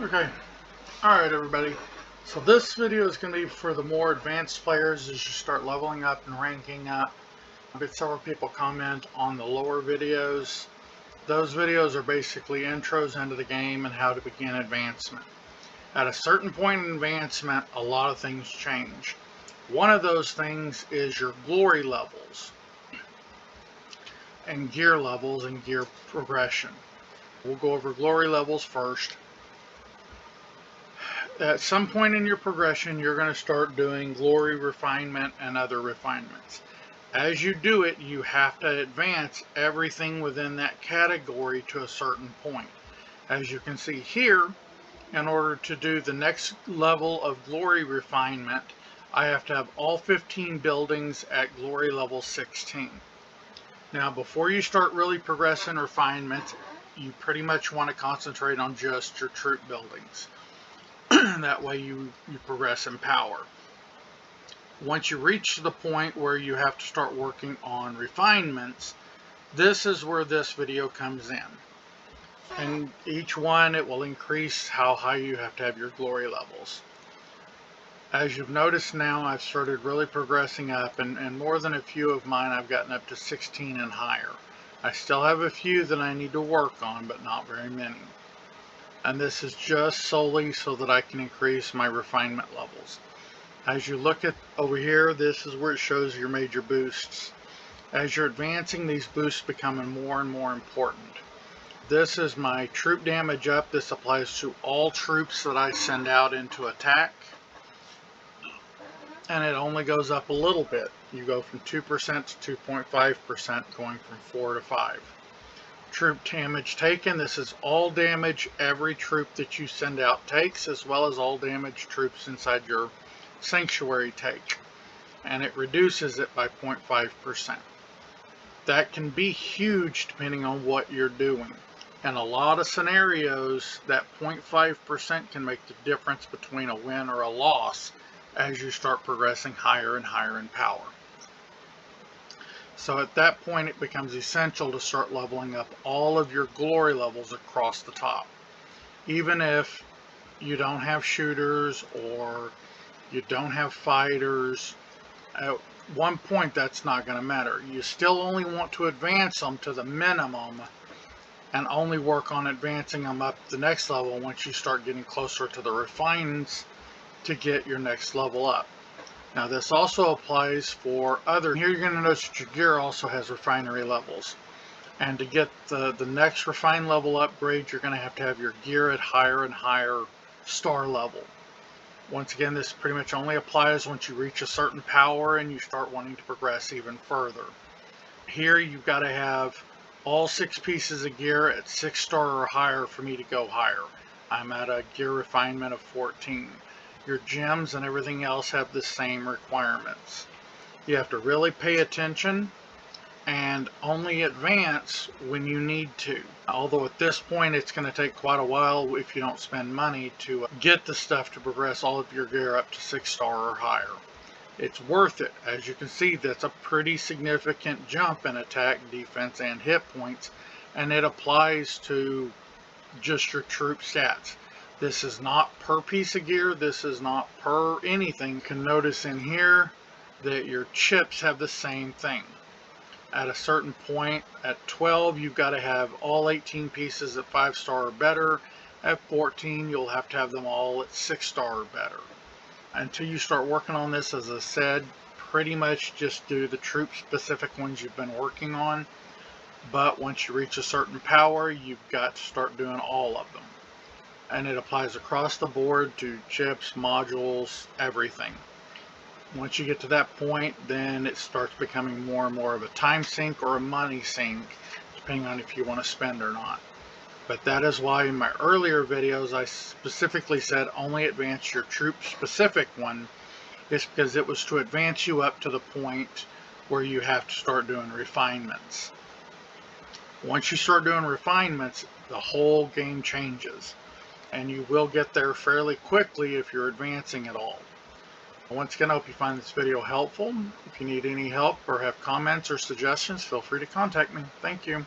Okay, alright everybody. So this video is going to be for the more advanced players as you start leveling up and ranking up. I've had several people comment on the lower videos. Those videos are basically intros into the game and how to begin advancement. At a certain point in advancement, a lot of things change. One of those things is your glory levels and gear levels and gear progression. We'll go over glory levels first. At some point in your progression, you're going to start doing glory, refinement, and other refinements. As you do it, you have to advance everything within that category to a certain point. As you can see here, in order to do the next level of glory refinement, I have to have all 15 buildings at glory level 16. Now, before you start really progressing refinement, you pretty much want to concentrate on just your troop buildings. That way you progress in power. Once you reach the point where you have to start working on refinements, this is where this video comes in. And each one, it will increase how high you have to have your glory levels. As you've noticed now, I've started really progressing up, and more than a few of mine I've gotten up to 16 and higher. I still have a few that I need to work on, but not very many. And this is just solely so that I can increase my refinement levels. As you look at over here, this is where it shows your major boosts. As you're advancing, these boosts becoming more and more important. This is my troop damage up. This applies to all troops that I send out into attack. And it only goes up a little bit. You go from 2% to 2.5%, going from 4 to 5. Troop damage taken, this is all damage every troop that you send out takes, as well as all damage troops inside your sanctuary take, and it reduces it by 0.5%. That can be huge depending on what you're doing. In a lot of scenarios, that 0.5% can make the difference between a win or a loss as you start progressing higher and higher in power. So at that point, it becomes essential to start leveling up all of your glory levels across the top. Even if you don't have shooters or you don't have fighters, at one point that's not going to matter. You still only want to advance them to the minimum and only work on advancing them up the next level once you start getting closer to the refines to get your next level up. Now this also applies for other. Here you're going to notice that your gear also has refinery levels. And to get the next refine level upgrade, you're going to have your gear at higher and higher star level. Once again, this pretty much only applies once you reach a certain power and you start wanting to progress even further. Here you've got to have all 6 pieces of gear at 6 star or higher for me to go higher. I'm at a gear refinement of 14. Your gems and everything else have the same requirements. You have to really pay attention and only advance when you need to. Although at this point it's going to take quite a while if you don't spend money to get the stuff to progress all of your gear up to 6 star or higher. It's worth it. As you can see, that's a pretty significant jump in attack, defense, and hit points, and it applies to just your troop stats. This is not per piece of gear, this is not per anything. You can notice in here that your chips have the same thing. At a certain point, at 12, you've got to have all 18 pieces at 5 star or better. At 14, you'll have to have them all at 6 star or better. Until you start working on this, as I said, pretty much just do the troop specific ones you've been working on. But once you reach a certain power, you've got to start doing all of them. And it applies across the board to chips, modules, everything. Once you get to that point, then it starts becoming more and more of a time sink or a money sink, depending on if you want to spend or not. But that is why in my earlier videos I specifically said only advance your troop specific one. It's because it was to advance you up to the point where you have to start doing refinements. Once you start doing refinements, the whole game changes. And you will get there fairly quickly if you're advancing at all. Once again, I hope you find this video helpful. If you need any help or have comments or suggestions, feel free to contact me. Thank you.